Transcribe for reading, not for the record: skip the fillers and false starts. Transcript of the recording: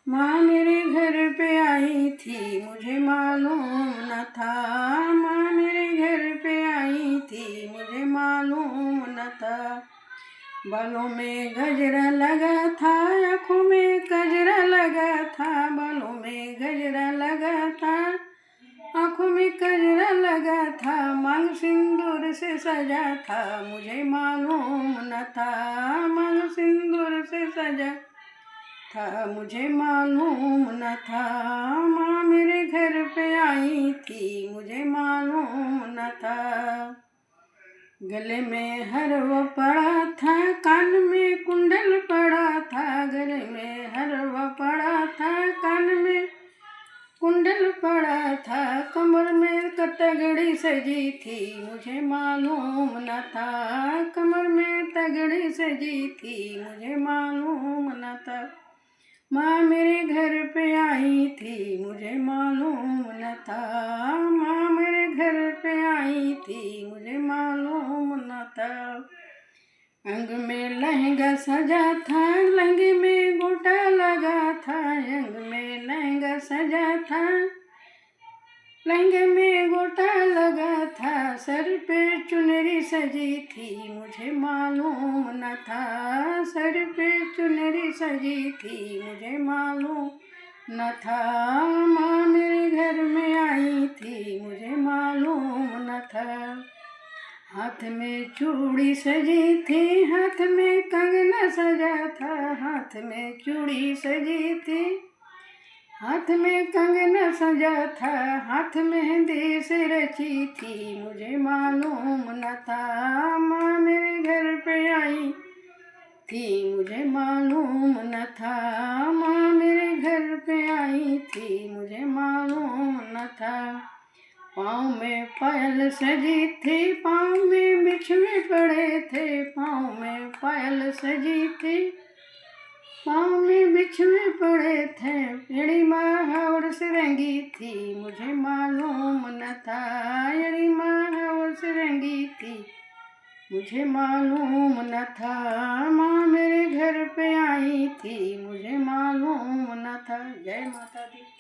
माँ मेरे घर पे आई थी मुझे मालूम न था। माँ मेरे घर पे आई थी मुझे मालूम न था। बालों में गजरा लगा था, आँखों में गजरा लगा था। बालों में गजरा लगा था, आँखों में गजरा लगा था। मांग सिंदूर से सजा था मुझे मालूम न था। मांग सिंदूर से सजा था मुझे मालूम न था। माँ मेरे घर पे आई थी मुझे मालूम न था। गले में हरवा पड़ा था, कान में कुंडल पड़ा था। गले में हरवा पड़ा था, कान में कुंडल पड़ा था। कमर में तगड़ी सजी थी मुझे मालूम न था। कमर में तगड़ी सजी थी मुझे मालूम न था। माँ मेरे घर पे आई थी मुझे मालूम न था। माँ मेरे घर पे आई थी मुझे मालूम न था। अंग में लहंगा सजा था, लहंगे में गोटा लगा था। अंग में लहंगा सजा था, लहंगे में गोटा लगा था। सर पे चुनरी सजी थी मुझे मालूम न था। सर पे चुनरी सजी थी मुझे मालूम न था। माँ मेरे घर में आई थी मुझे मालूम न था। हाथ में चूड़ी सजी थी, हाथ में कंगना सजा था। हाथ में चूड़ी सजी थी, हाथ में कंगना सजा था। हाथ मेहंदी से रची थी मुझे मालूम न था। माँ मेरे घर पे आई थी मुझे मालूम न था। माँ मेरे घर पे आई थी मुझे मालूम न था। पाँव में पायल सजी थी, पाँव में बिछुए पड़े थे। पाँव में पायल सजी थी, पाँव में बिछुए पड़े थे। एड़ी महावर से रंगी थी मुझे मालूम न था। एड़ी महावर से रंगी थी मुझे मालूम न था। माँ मेरे घर पे आई थी मुझे मालूम न था। जय माता दी।